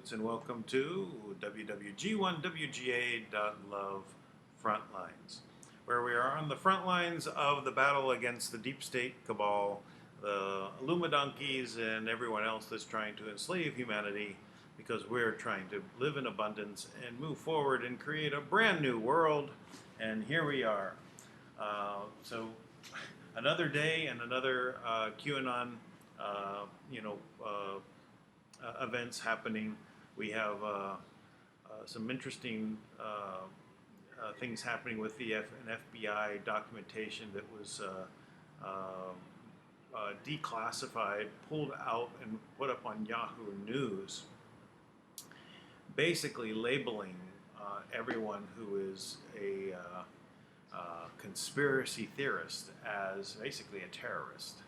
Lutz, and welcome to WWG1WGA.Love Frontlines, where we are on the front lines of the battle against the deep state cabal, the Illuminonkeys, and everyone else that's trying to enslave humanity, because we're trying to live in abundance and move forward and create a brand new world. And here we are. So another day and another QAnon, events happening. We have some interesting things happening with an FBI documentation that was declassified, pulled out, and put up on Yahoo News, basically labeling everyone who is a conspiracy theorist as basically a terrorist.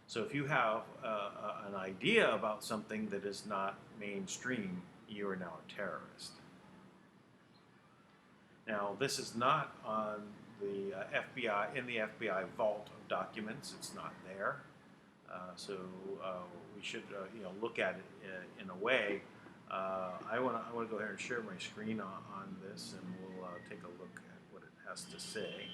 So if you have an idea about something that is not mainstream, you are now a terrorist. Now, this is not on the FBI, in the FBI vault of documents. It's not there. So we should look at it in a way. I want to go ahead and share my screen on this, and we'll take a look at what it has to say.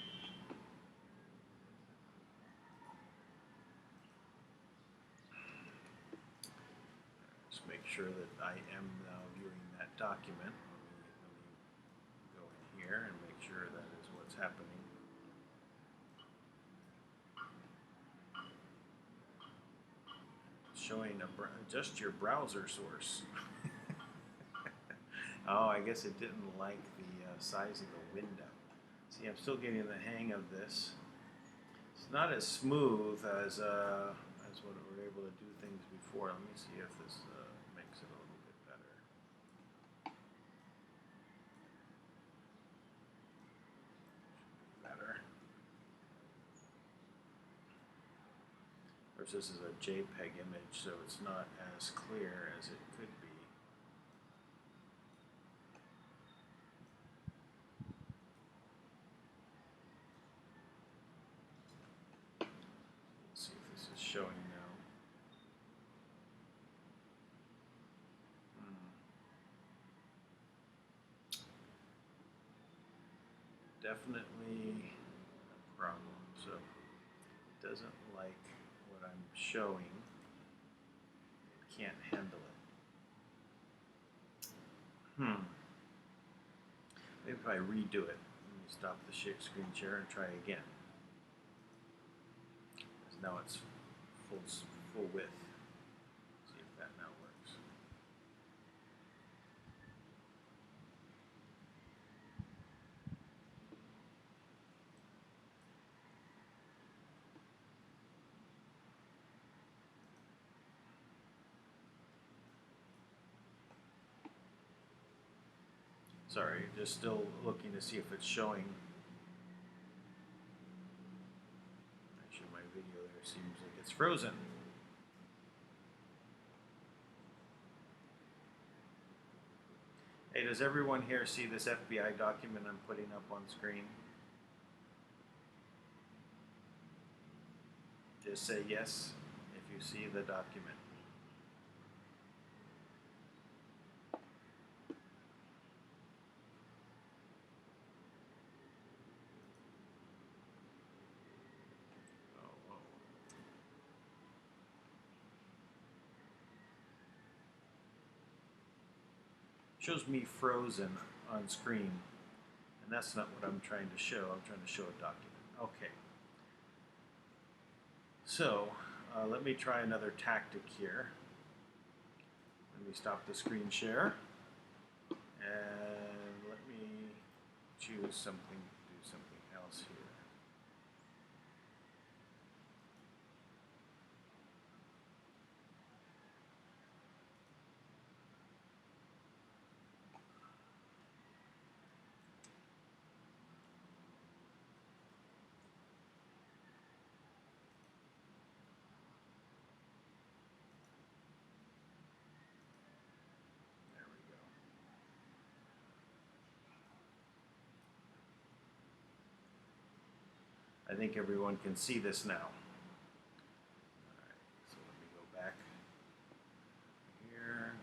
Make sure that I am now viewing that document. Let me go in here and make sure that is what's happening. It's showing just your browser source. Oh, I guess it didn't like the size of the window. See, I'm still getting the hang of this. It's not as smooth as what we were able to do things before. Let me see if this makes it a little bit better. Of course, this is a JPEG image, so it's not as clear as it could be. Let's see if this is showing now. Definitely a problem. So it doesn't like what I'm showing. It can't handle it. Maybe if I redo it. Let me stop the screen share and try again. Because now it's full width. See if that now works. Sorry, just still looking to see if it's showing. Actually, my video there seems like it's frozen. Hey, does everyone here see this FBI document I'm putting up on screen? Just say yes if you see the document. Shows me frozen on screen, and that's not what I'm trying to show. I'm trying to show a document. Okay. So let me try another tactic here. Let me stop the screen share, and let me choose something, do something else here. I think everyone can see this now. All right, so let me go back here.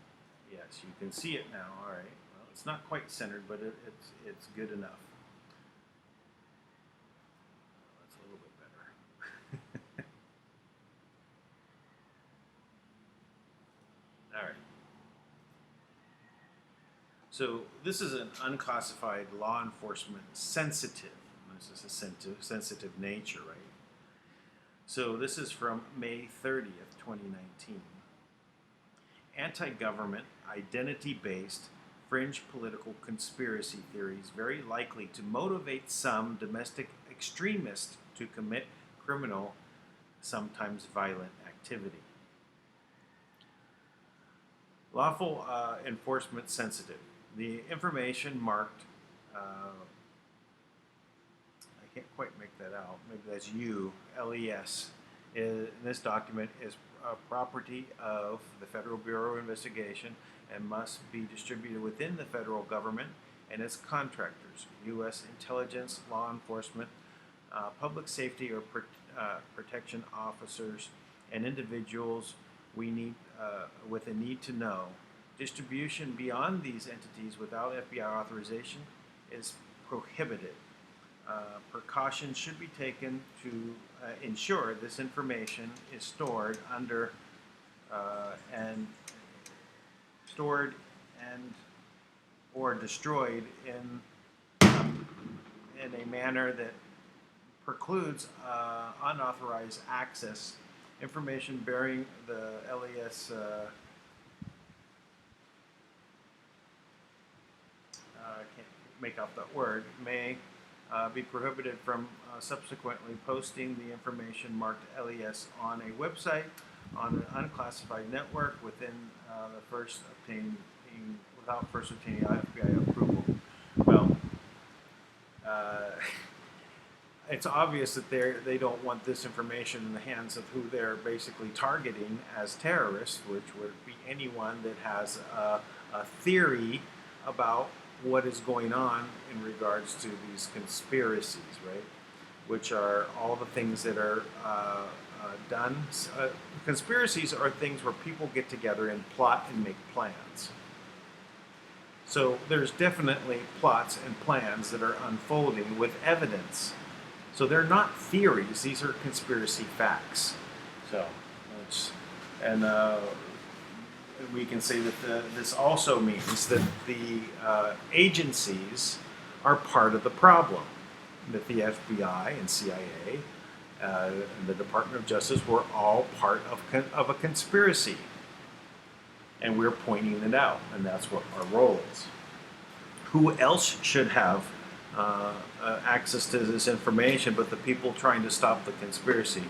Yes, Yes, you can see it now. All right. Well, it's not quite centered, but it's good enough. That's a little bit better. All right. So this is an unclassified law enforcement sensitive. This is a sensitive nature, right? So this is from May 30th, 2019. Anti-government, identity-based, fringe political conspiracy theories very likely to motivate some domestic extremists to commit criminal, sometimes violent activity. Lawful enforcement sensitive. The information marked, I can't quite make that out, maybe that's LES, in this document is property of the Federal Bureau of Investigation and must be distributed within the federal government and its contractors, U.S. intelligence, law enforcement, public safety or protection officers, and individuals we need with a need to know. Distribution beyond these entities without FBI authorization is prohibited. Precautions should be taken to ensure this information is stored or destroyed in a manner that precludes unauthorized access. Information bearing the LES I can't make out that word, may be prohibited from subsequently posting the information marked LES on a website, on an unclassified network within without first obtaining FBI approval. Well, it's obvious that they don't want this information in the hands of who they're basically targeting as terrorists, which would be anyone that has a theory about what is going on in regards to these conspiracies, right? Which are all the things that are done. Conspiracies are things where people get together and plot and make plans. So there's definitely plots and plans that are unfolding with evidence. So they're not theories; these are conspiracy facts. So, we can say that this also means that the agencies are part of the problem. That the FBI and CIA and the Department of Justice were all part of a conspiracy. And we're pointing it out, and that's what our role is. Who else should have access to this information but the people trying to stop the conspiracy,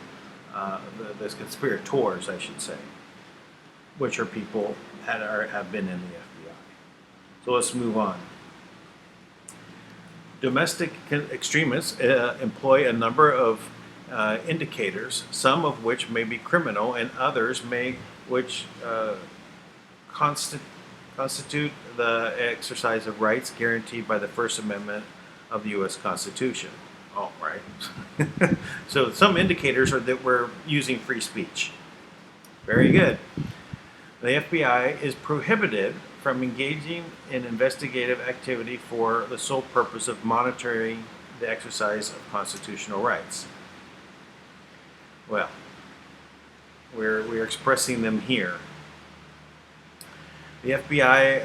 the conspirators, I should say, which are people that have been in the FBI. So let's move on. Domestic extremists employ a number of indicators, some of which may be criminal and others which constitute the exercise of rights guaranteed by the First Amendment of the U.S. Constitution. Oh, right. So some indicators are that we're using free speech. Very good. The FBI is prohibited from engaging in investigative activity for the sole purpose of monitoring the exercise of constitutional rights. Well, we're expressing them here. The FBI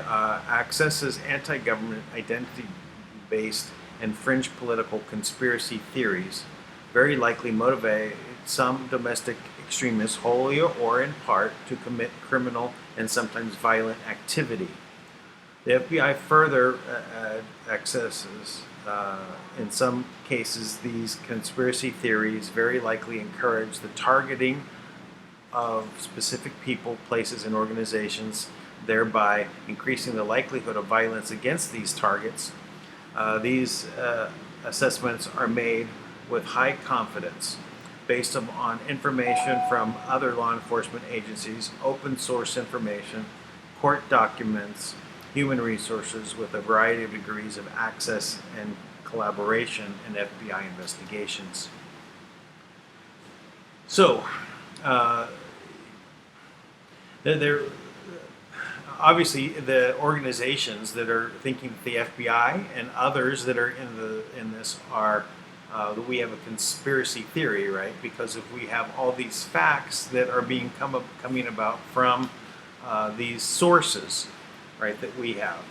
accesses anti-government, identity-based, and fringe political conspiracy theories, very likely motivate some domestic extremists, wholly or in part, to commit criminal and sometimes violent activity. The FBI further accesses, in some cases, these conspiracy theories very likely encourage the targeting of specific people, places, and organizations, thereby increasing the likelihood of violence against these targets. These assessments are made with high confidence, based on information from other law enforcement agencies, open source information, court documents, human resources with a variety of degrees of access and collaboration in FBI investigations. So, obviously, the organizations that are thinking that the FBI and others that are in this are that we have a conspiracy theory, right? Because if we have all these facts that are coming about from these sources, right, that we have.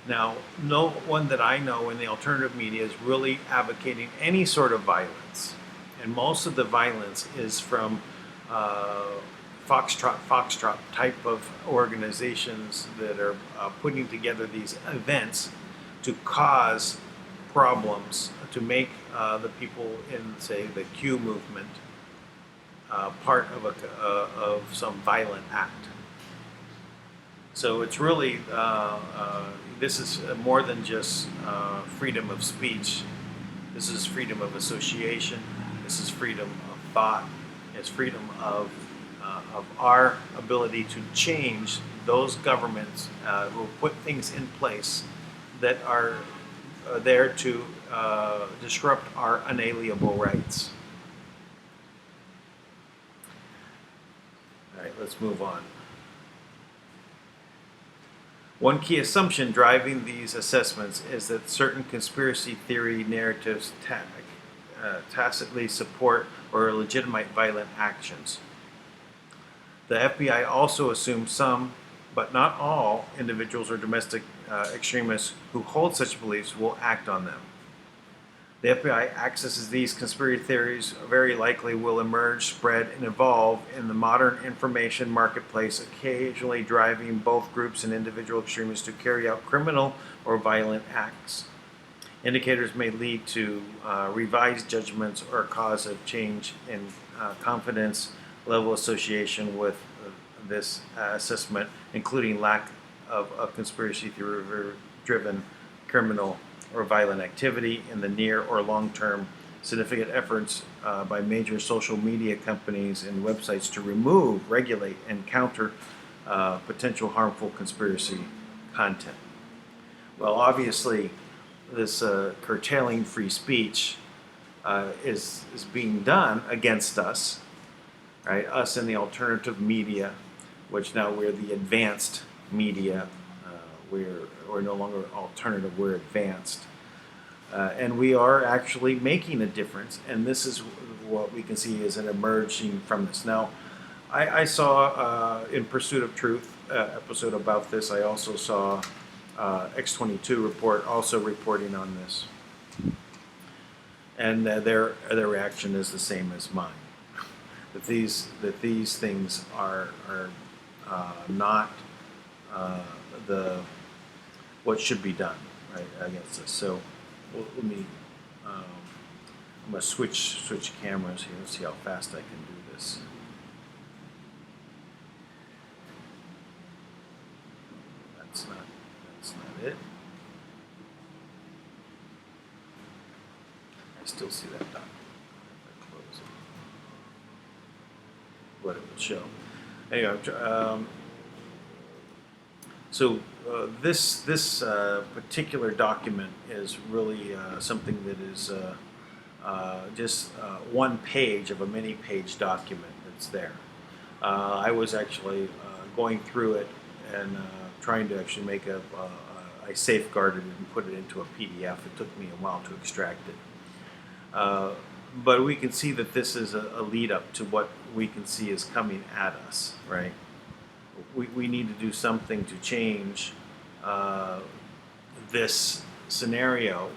Now, no one that I know in the alternative media is really advocating any sort of violence, and most of the violence is from foxtrot type of organizations that are putting together these events to cause problems, to make the people in, say, the Q movement part of some violent act. So it's really, this is more than just freedom of speech. This is freedom of association. This is freedom of thought. It's freedom of our ability to change those governments who put things in place that are there to disrupt our unalienable rights. All right, let's move on. One key assumption driving these assessments is that certain conspiracy theory narratives tacitly support or legitimate violent actions. The FBI also assumes some, but not all, individuals or domestic extremists who hold such beliefs will act on them. The FBI accesses these conspiracy theories very likely will emerge, spread, and evolve in the modern information marketplace, occasionally driving both groups and individual extremists to carry out criminal or violent acts. Indicators may lead to revised judgments or cause a change in confidence level association with this assessment, including lack of conspiracy theory-driven criminal or violent activity in the near or long-term, significant efforts by major social media companies and websites to remove, regulate, and counter potential harmful conspiracy content. Well, obviously, this curtailing free speech is being done against us, right? Us in the alternative media, which now we're the advanced media. We're no longer alternative, we're advanced. And we are actually making a difference, and this is what we can see as an emerging from this. Now, I saw in Pursuit of Truth episode about this. I also saw X22 report also reporting on this. And their reaction is the same as mine. That these things are not what should be done, right, against us. So let me. I'm gonna switch cameras here and see how fast I can do this. That's not it. I still see that document. Close it. What it would show. Anyway, so this particular document is really something that is just one page of a many-page document that's there. I was actually going through it and trying to actually make I safeguarded it and put it into a PDF. It took me a while to extract it. But we can see that this is a lead up to what we can see is coming at us, right? We need to do something to change this scenario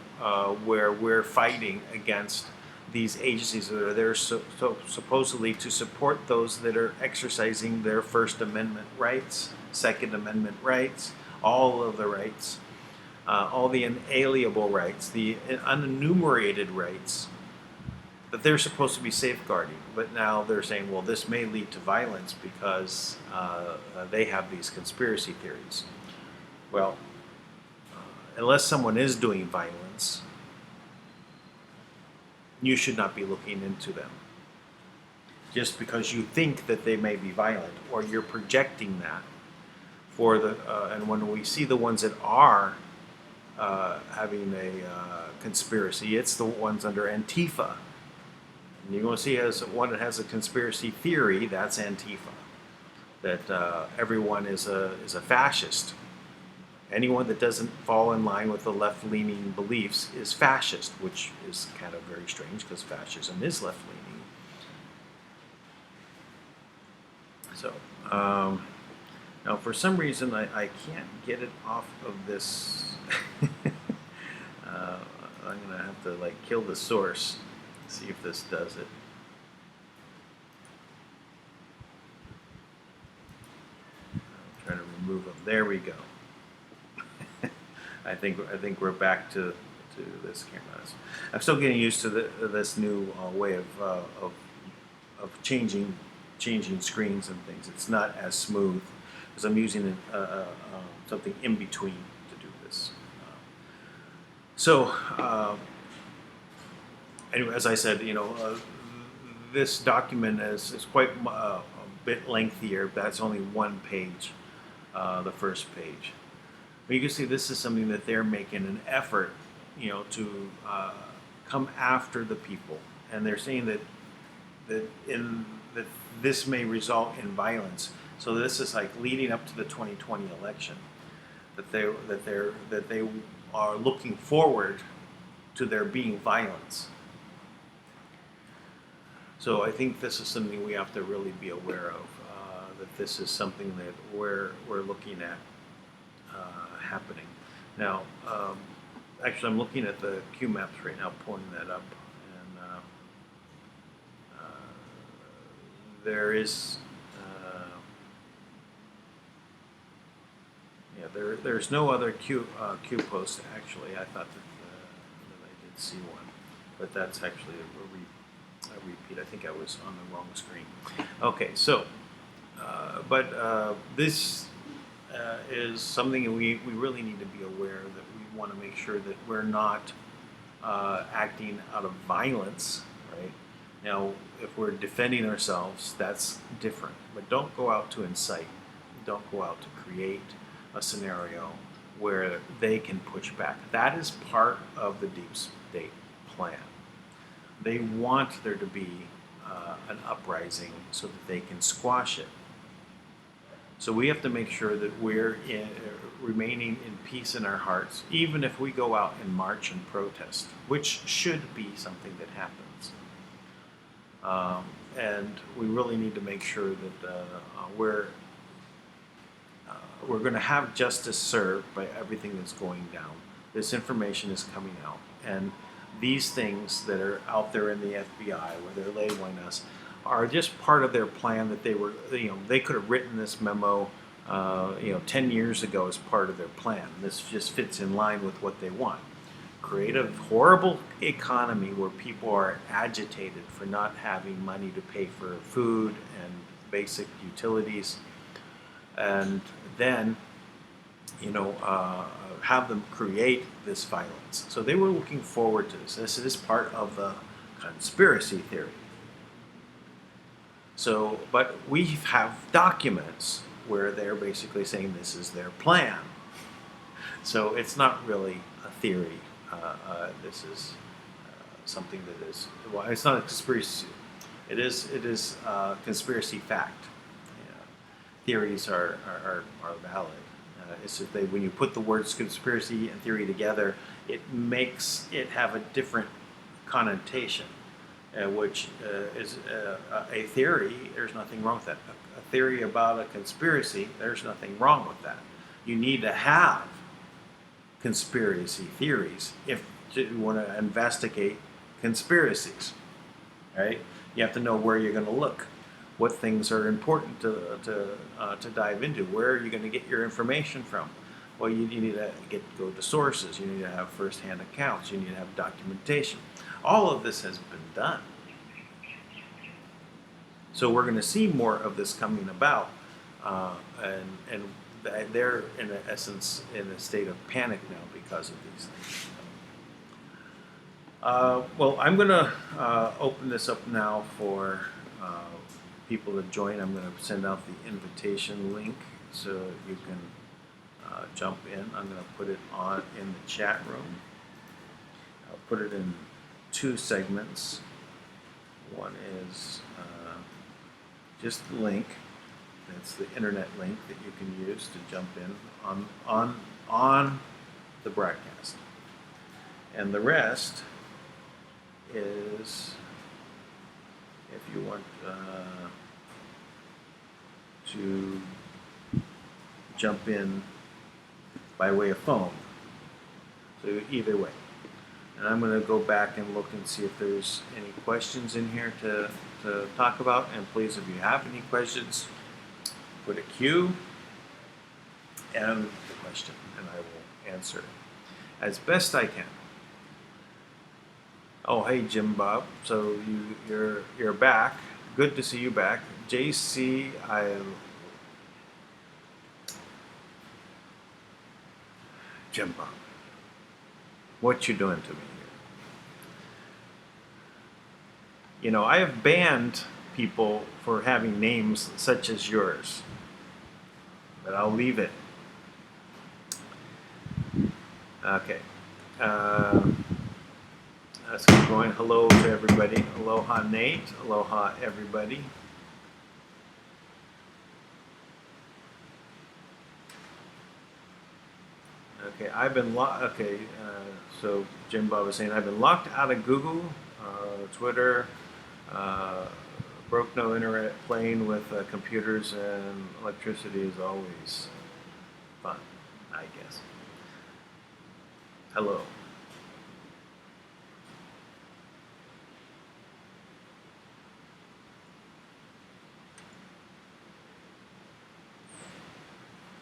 where we're fighting against these agencies that are there so supposedly to support those that are exercising their First Amendment rights, Second Amendment rights, all of the rights, all the inalienable rights, the unenumerated rights that they're supposed to be safeguarding. But now they're saying, well, this may lead to violence because they have these conspiracy theories. Well, unless someone is doing violence, you should not be looking into them. Just because you think that they may be violent, or you're projecting that for the, and when we see the ones that are having a conspiracy, it's the ones under Antifa. And you're going to see as one that has a conspiracy theory, that's Antifa. that everyone is a fascist. Anyone that doesn't fall in line with the left-leaning beliefs is fascist, which is kind of very strange because fascism is left-leaning. So now for some reason I can't get it off of this. I'm gonna have to like kill the source, see if this does it. I'll try to remove them. There we go. I think we're back to this camera. I'm still getting used to this new way of changing screens and things. It's not as smooth because I'm using something in between to do this. So anyway, as I said, this document is quite a bit lengthier. That's only one page, the first page. But you can see this is something that they're making an effort, to come after the people, and they're saying that this may result in violence. So this is like leading up to the 2020 election, that they are looking forward to there being violence. So I think this is something we have to really be aware of. That this is something that we're looking at happening. Now, actually, I'm looking at the Q maps right now, pulling that up, and there is, there's no other Q post actually. I thought that I did see one, but that's actually a repeat. I think I was on the wrong screen. Okay, so, this is something we really need to be aware that we want to make sure that we're not acting out of violence, right? Now, if we're defending ourselves, that's different. But don't go out to incite. Don't go out to create a scenario where they can push back. That is part of the deep state plan. They want there to be an uprising so that they can squash it. So we have to make sure that we're remaining in peace in our hearts, even if we go out and march and protest, which should be something that happens. And we really need to make sure that we're going to have justice served by everything that's going down. This information is coming out, and these things that are out there in the FBI, where they're labeling us, are just part of their plan that they were, they could have written this memo, 10 years ago as part of their plan. This just fits in line with what they want. Create a horrible economy where people are agitated for not having money to pay for food and basic utilities, and then, have them create this violence. So they were looking forward to this. This is part of the conspiracy theory. So, but we have documents where they're basically saying this is their plan. So it's not really a theory. This is something that is, well, it's not a conspiracy. It is conspiracy fact. Theories are valid. It's just that when you put the words conspiracy and theory together, it makes it have a different connotation. Which is a theory, there's nothing wrong with that. A theory about a conspiracy, there's nothing wrong with that. You need to have conspiracy theories if you want to investigate conspiracies, right? You have to know where you're going to look, what things are important to dive into, where are you going to get your information from. Well, you need to go to sources, you need to have first-hand accounts, you need to have documentation. All of this has been done. So we're going to see more of this coming about, and they're in essence in a state of panic now because of these things. Well, I'm going to open this up now for people to join. I'm going to send out the invitation link so you can jump in. I'm going to put it on in the chat room. I'll put it in 2 segments. One is just the link, It's the internet link that you can use to jump in on the broadcast. And the rest is, if you want to jump in by way of phone. So either way. And I'm going to go back and look and see if there's any questions in here to talk about. And please, if you have any questions, put a Q and the question, and I will answer it as best I can. Oh, hey, Jim Bob. So you're back. Good to see you back. JC, Jim Bob, what you doing to me here? You know, I have banned people for having names such as yours, but I'll leave it. Okay. Let's keep going. Hello to everybody. Aloha, Nate. Aloha, everybody. Okay, I've been so Jim Bob is saying I've been locked out of Google, Twitter, broke no internet, playing with computers, and electricity is always fun, I guess. Hello.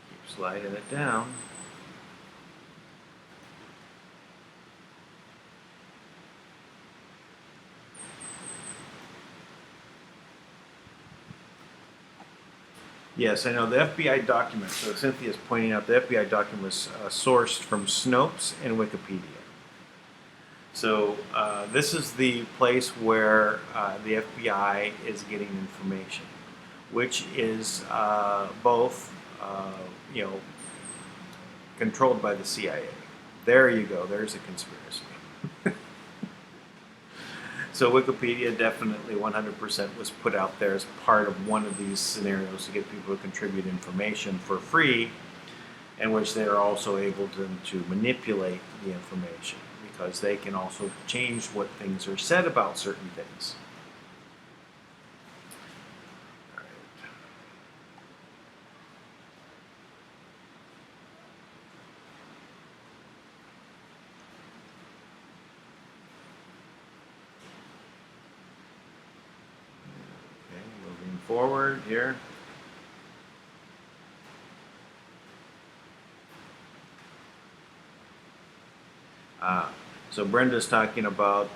Keep sliding it down. Yes, I know the FBI document. So Cynthia's pointing out the FBI document was sourced from Snopes and Wikipedia. So this is the place where the FBI is getting information, which is both, controlled by the CIA. There you go. There's a conspiracy. So Wikipedia definitely 100% was put out there as part of one of these scenarios to get people to contribute information for free, in which they are also able to manipulate the information, because they can also change what things are said about certain things. All right. Forward here. So Brenda's talking about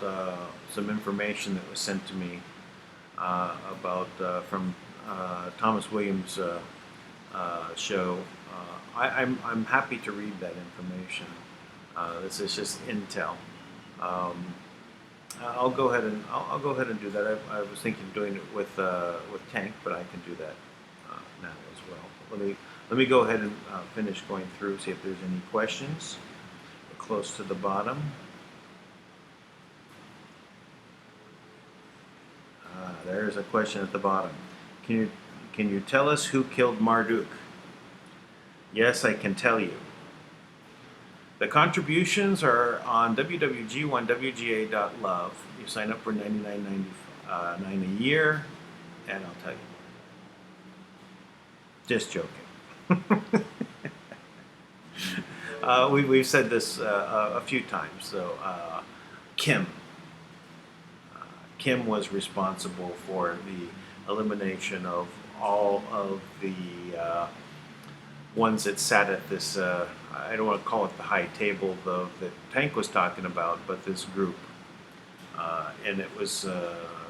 some information that was sent to me about from Thomas Williams' show. I'm happy to read that information. This is just intel. I'll go ahead and do that. I was thinking of doing it with Tank, but I can do that now as well. Let me go ahead and finish going through, see if there's any questions. We're close to the bottom. There's a question at the bottom. Can you tell us who killed Marduk? Yes, I can tell you. The contributions are on wwg1wga.love. You sign up for $99.99 a year, and I'll tell you. Just joking. We've said this a few times. So Kim was responsible for the elimination of all of the ones that sat at this, I don't want to call it the high table that Tank was talking about, but this group. And it was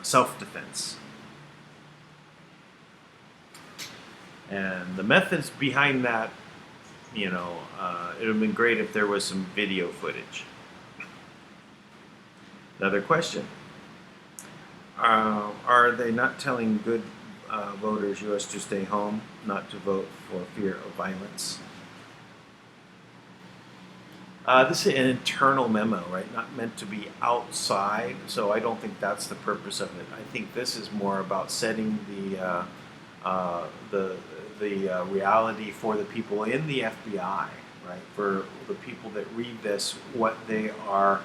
self-defense. And the methods behind that, it would have been great if there was some video footage. Another question. Are they not telling good voters U.S. to stay home, not to vote for fear of violence? This is an internal memo, right? Not meant to be outside, so I don't think that's the purpose of it. I think this is more about setting the the reality for the people in the FBI, right? For the people that read this, what they are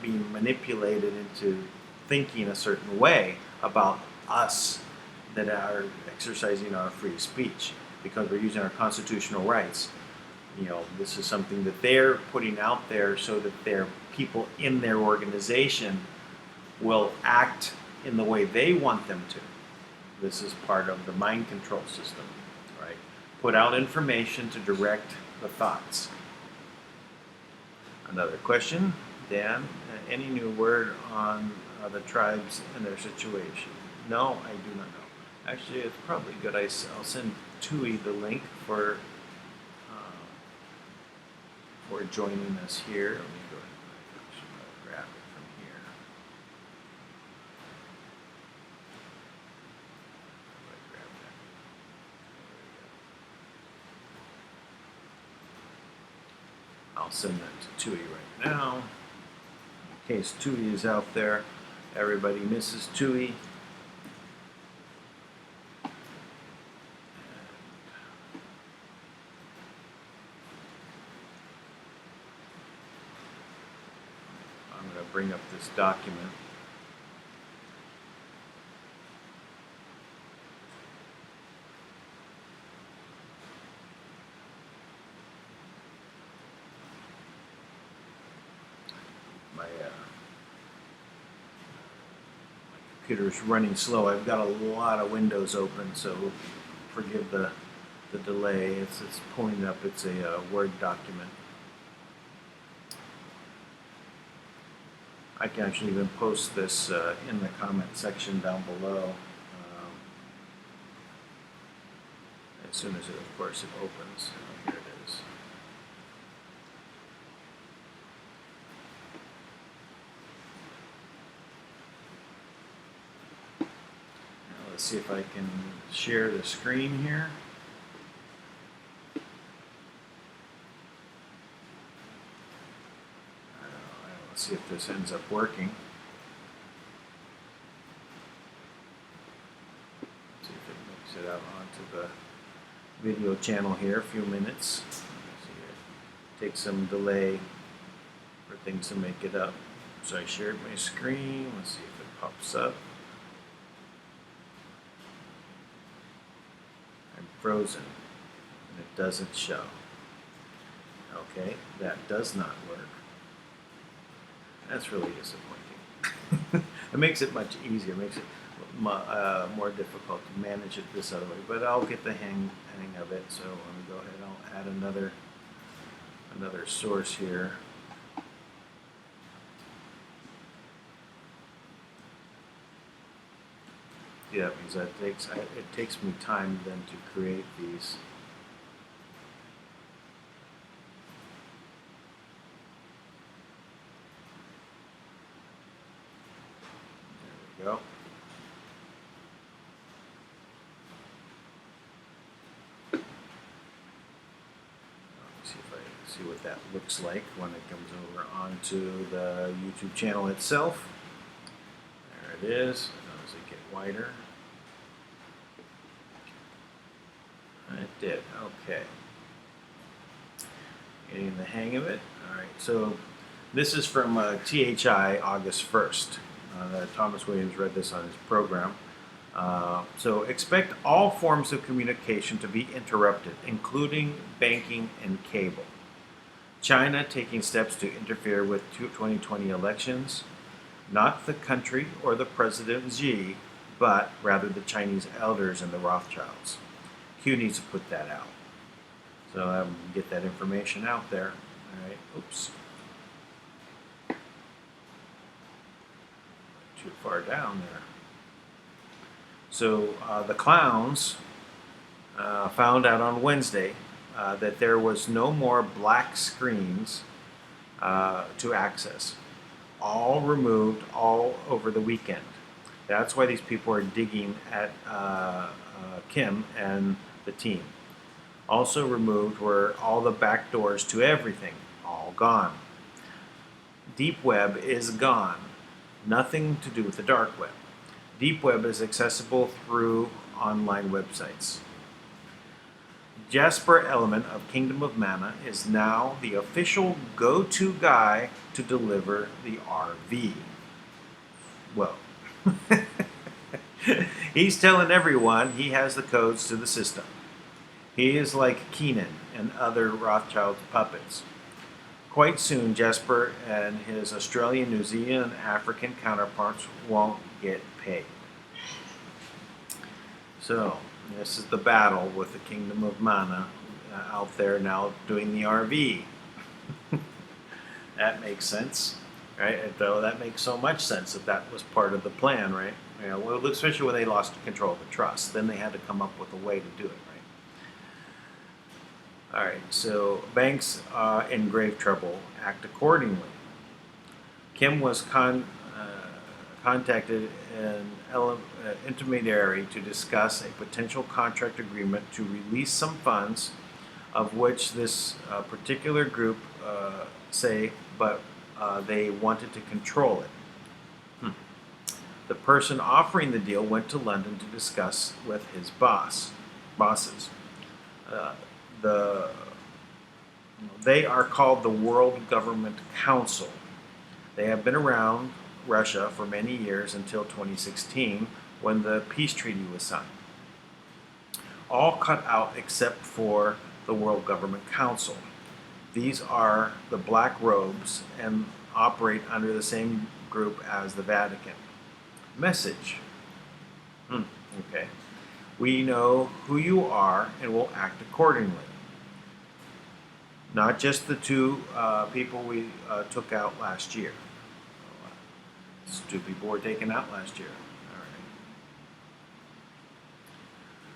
being manipulated into thinking a certain way about us that are exercising our free speech because we're using our constitutional rights. You know, this is something that they're putting out there so that their people in their organization will act in the way they want them to. This is part of the mind control system, right? Put out information to direct the thoughts. Another question, Dan, any new word on the tribes and their situation? No, I do not know. Actually, it's probably good. I'll send Tui the link for joining us here. Let me go ahead and grab it from here. Grab that. There we go. I'll send that to Tui right now. In case Tui is out there, everybody misses Tui. Bring up this document. My computer's running slow. I've got a lot of windows open, so forgive the delay. It's pulling up. It's a Word document. I can actually even post this in the comment section down below as soon as of course, it opens. Here it is. Now let's see if I can share the screen here. See if this ends up working. See if it makes it out onto the video channel here. A few minutes. See, it takes some delay for things to make it up. So I shared my screen. Let's see if it pops up. I'm frozen and it doesn't show. Okay, that does not work. That's really disappointing. It makes it much easier. It makes it more difficult to manage it this other way. But I'll get the hang of it. So let me go ahead. I'll add another source here. Yeah, because it takes me time then to create these. Go. Let me see if I see what that looks like when it comes over onto the YouTube channel itself. There it is. Does it get wider? It did. Okay. Getting the hang of it. All right. So this is from THI August 1st. Thomas Williams read this on his program. So expect all forms of communication to be interrupted, including banking and cable. China taking steps to interfere with 2020 elections, not the country or the President Xi, but rather the Chinese elders and the Rothschilds. Q needs to put that out. So get that information out there. All right. Oops. Too far down there. So the clowns found out on Wednesday that there was no more black screens to access. All removed all over the weekend. That's why these people are digging at Kim and the team. Also removed were all the back doors to everything, all gone. Deep web is gone. Nothing to do with the dark web. Deep web is accessible through online websites. Jasper Element of Kingdom of Manna is now the official go-to guy to deliver the RV. Well, he's telling everyone he has the codes to the system. He is like Qanon and other Rothschild puppets. Quite soon, Jasper and his Australian, New Zealand, and African counterparts won't get paid. So, this is the battle with the Kingdom of Manna out there now doing the RV. That makes sense, right? Though that makes so much sense that that was part of the plan, right? You know, well, especially when they lost control of the trust, then they had to come up with a way to do it, right? All right. So banks in grave trouble act accordingly. Kim was contacted an intermediary to discuss a potential contract agreement to release some funds, of which this particular group but they wanted to control it. The person offering the deal went to London to discuss with his bosses. They are called the World Government Council. They have been around Russia for many years until 2016, when the peace treaty was signed. All cut out except for the World Government Council. These are the black robes and operate under the same group as the Vatican. Message. Okay. We know who you are and will act accordingly. Not just the two people we took out last year. These two people were taken out last year.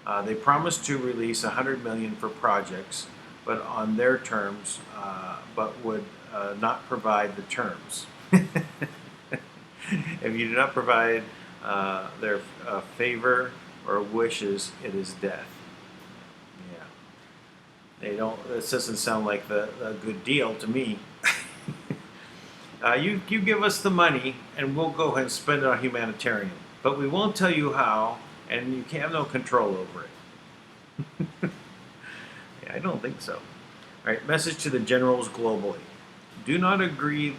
All right. They promised to release $100 million for projects, but on their terms, but would not provide the terms. If you do not provide their favor or wishes, it is death. Yeah. They don't. This doesn't sound like a good deal to me. You give us the money, and we'll go ahead and spend it on humanitarian. But we won't tell you how, and you can't have no control over it. Yeah, I don't think so. All right. Message to the generals globally: do not do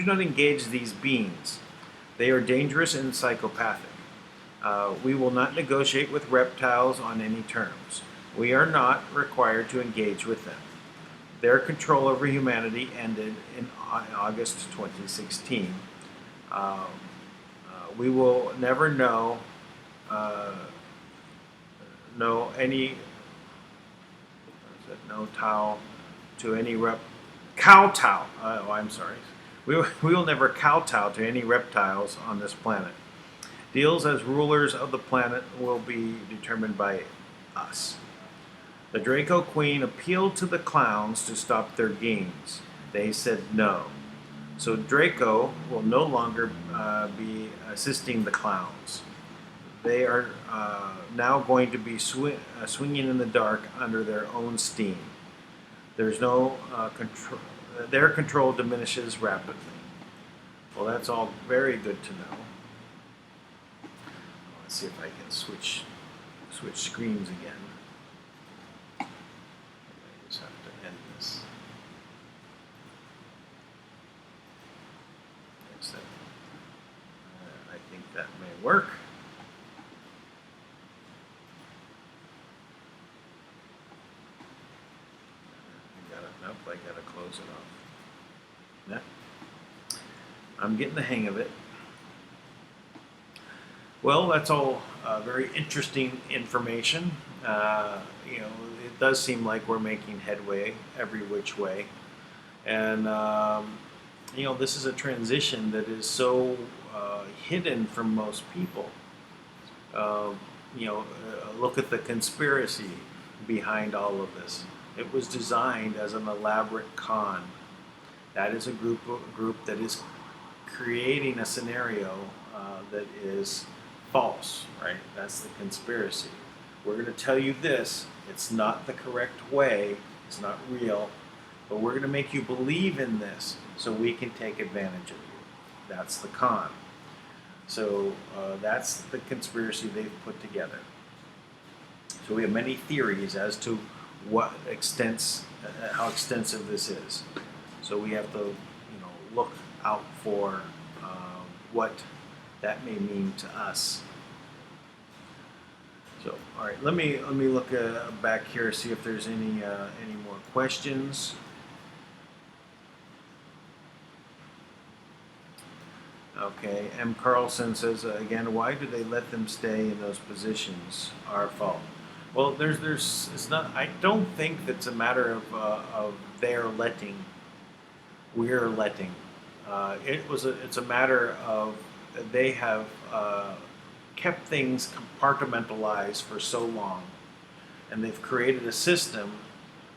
not engage these beings. They are dangerous and psychopathic. We will not negotiate with reptiles on any terms. We are not required to engage with them. Their control over humanity ended in August 2016. We will never know any kowtow. I'm sorry. We will never kowtow to any reptiles on this planet. Deals as rulers of the planet will be determined by us. The Draco Queen appealed to the clowns to stop their games. They said no. So Draco will no longer be assisting the clowns. They are now going to be swinging in the dark under their own steam. There's no control. Their control diminishes rapidly. Well, that's all very good to know. Let's see if I can switch screens again. I just have to end this. I think that may work. Nope, I gotta close it off. Yeah. I'm getting the hang of it. Well, that's all very interesting information. It does seem like we're making headway every which way. And, this is a transition that is so hidden from most people. Look at the conspiracy behind all of this. It was designed as an elaborate con. That is a group that is creating a scenario that is false, right? That's the conspiracy. We're going to tell you this. It's not the correct way. It's not real. But we're going to make you believe in this so we can take advantage of you. That's the con. So that's the conspiracy they've put together. So we have many theories as to what how extensive this is. So we have to, look out for what that may mean to us. So, all right, let me look back here, see if there's any more questions. Okay, M. Carlson says again, why do they let them stay in those positions? Our fault. Well, it's not. I don't think that's a matter of their letting. We're letting. It's a matter of they have kept things compartmentalized for so long, and they've created a system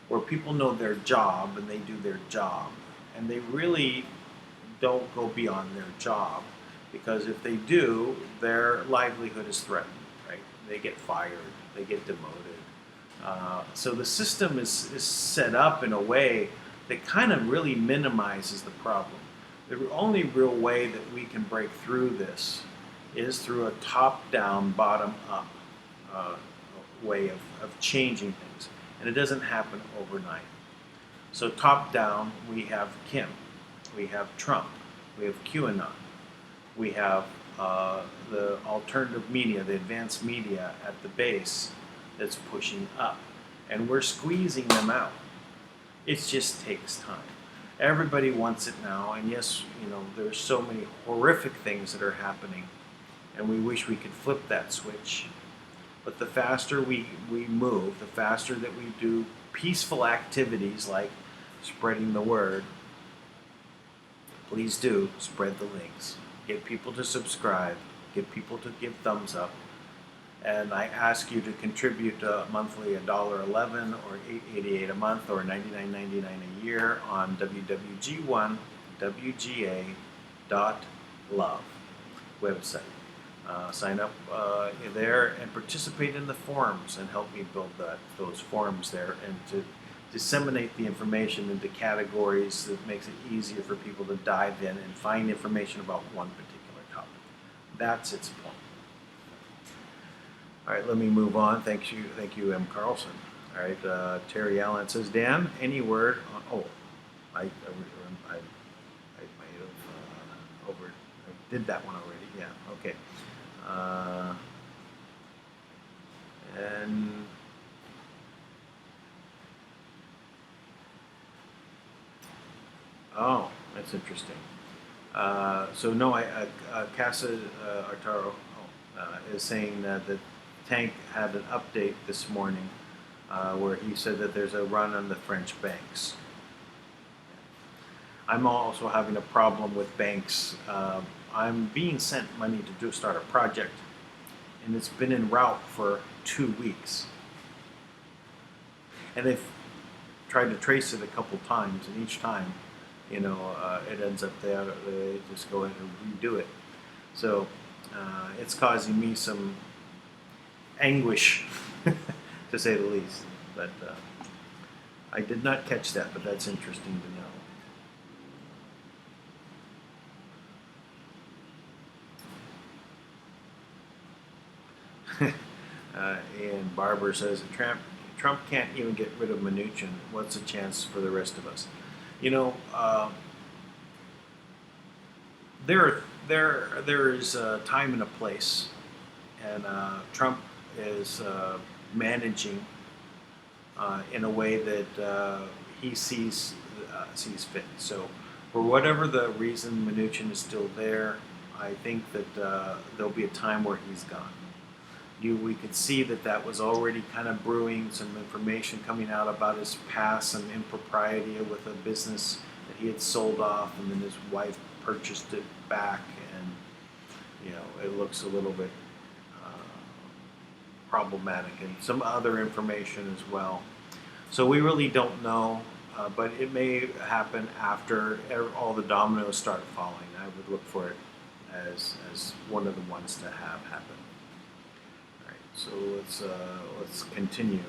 where people know their job and they do their job, and they really don't go beyond their job, because if they do, their livelihood is threatened, right? They get fired, they get demoted. So the system is set up in a way that kind of really minimizes the problem. The only real way that we can break through this is through a top-down, bottom-up way of changing things. And it doesn't happen overnight. So top-down, we have Kim. We have Trump, we have Qanon, we have the alternative media, the advanced media at the base that's pushing up. And we're squeezing them out. It just takes time. Everybody wants it now, and yes, there's so many horrific things that are happening, and we wish we could flip that switch. But the faster we move, the faster that we do peaceful activities like spreading the word, please do spread the links. Get people to subscribe. Get people to give thumbs up. And I ask you to contribute monthly $1.11 or $8.88 a month or $99.99 a year on wwg1wga.love website. Sign up there and participate in the forums and help me build those forums there, and to disseminate the information into categories that makes it easier for people to dive in and find information about one particular topic. That's its point. All right, let me move on. Thank you, M. Carlson. All right, Terry Allen says, Dan, any word on, I did that one already. Yeah, okay. And oh, that's interesting. So no, Casa Artaro is saying that the Tank had an update this morning where he said that there's a run on the French banks. I'm also having a problem with banks. I'm being sent money to start a project, and it's been en route for 2 weeks. And they've tried to trace it a couple times, and each time, it ends up they just go ahead and redo it. So it's causing me some anguish, to say the least. But I did not catch that, but that's interesting to know. And Barbara says, Trump can't even get rid of Mnuchin. What's the chance for the rest of us? There is a time and a place, and Trump is managing in a way that he sees fit. So, for whatever the reason Mnuchin is still there, I think that there'll be a time where he's gone. We could see that was already kind of brewing, some information coming out about his past, some impropriety with a business that he had sold off, and then his wife purchased it back, and it looks a little bit problematic, and some other information as well. So we really don't know, but it may happen after all the dominoes start falling. I would look for it as one of the ones to have happen. So let's continue.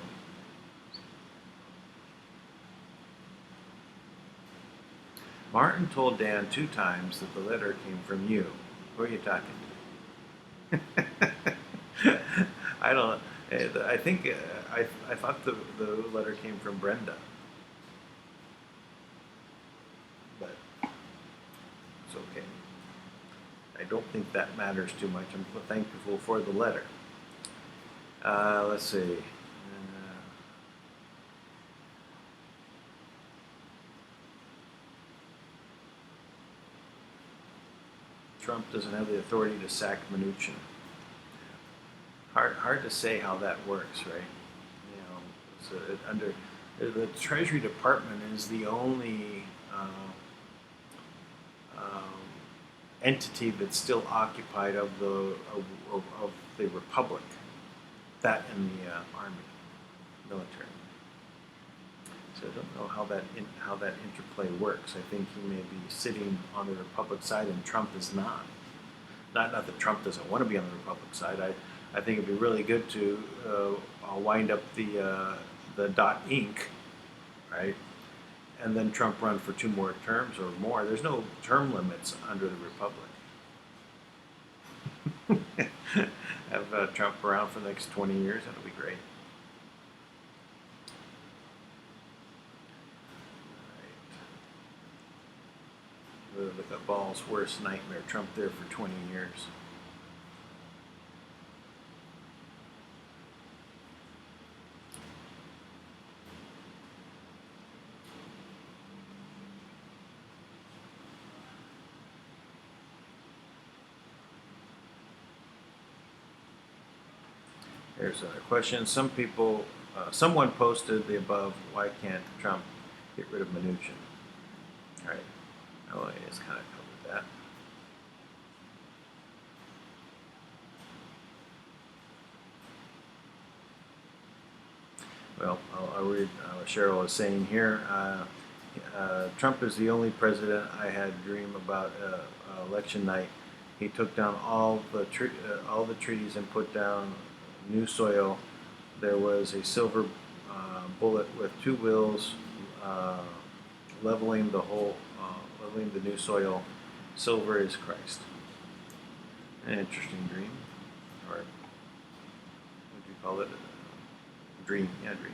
Martin told Dan 2 times that the letter came from you. Who are you talking to? I don't. I think I thought the letter came from Brenda, but it's okay. I don't think that matters too much. I'm thankful for the letter. Let's see. Trump doesn't have the authority to sack Mnuchin. Hard to say how that works, right? You know, under the Treasury Department is the only entity that's still occupied of the Republic, that and the Army, military. So I don't know how that interplay works. I think he may be sitting on the Republic side and Trump is not. Not that Trump doesn't want to be on the Republic side. I think it'd be really good to wind up the .Inc., right? And then Trump run for 2 more terms or more. There's no term limits under the Republic. Have Trump around for the next 20 years. That'll be great. All right. The ball's worst nightmare. Trump there for 20 years. There's a question. Someone posted the above. Why can't Trump get rid of Mnuchin? All right. Oh, I just kind of covered that. Well, I'll read what Cheryl is saying here. Trump is the only president I had dream about election night. He took down all the treaties and put down new soil. There was a silver bullet with 2 wheels, leveling the new soil. Silver is Christ. An interesting dream, or what do you call it? Dream. Yeah, dream.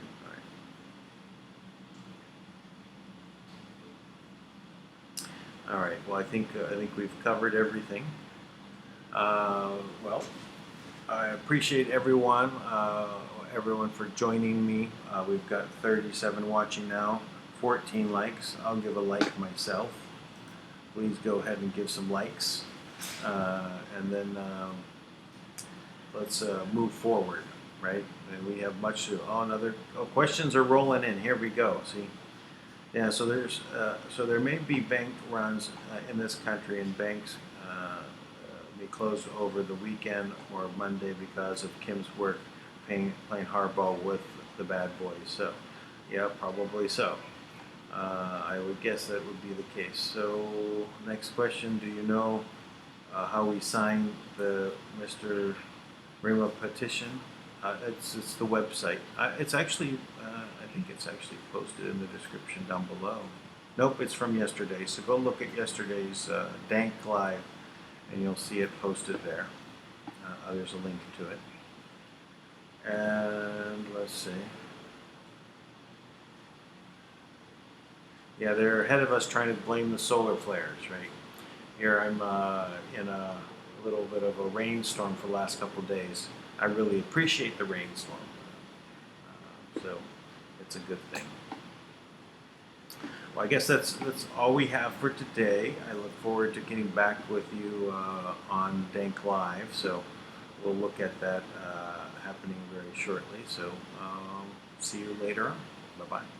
All right. Well, I think we've covered everything. Well, I appreciate everyone for joining me. We've got 37 watching now, 14 likes. I'll give a like myself. Please go ahead and give some likes, and then let's move forward. Right? And we have much to. Questions are rolling in. Here we go. See. Yeah, so there may be bank runs in this country, and banks may close over the weekend or Monday because of Kim's work playing hardball with the bad boys. So, yeah, probably so. I would guess that would be the case. So, next question: do you know how we sign the Mr. Rima petition? It's the website. It's actually. I think it's actually posted in the description down below. Nope, it's from yesterday. So go look at yesterday's Dank Live, and you'll see it posted there. There's a link to it. And let's see. Yeah, they're ahead of us trying to blame the solar flares, right? Here I'm in a little bit of a rainstorm for the last couple of days. I really appreciate the rainstorm. So it's a good thing. Well, I guess that's all we have for today. I look forward to getting back with you on Dank Live. So we'll look at that happening very shortly. So see you later on. Bye-bye.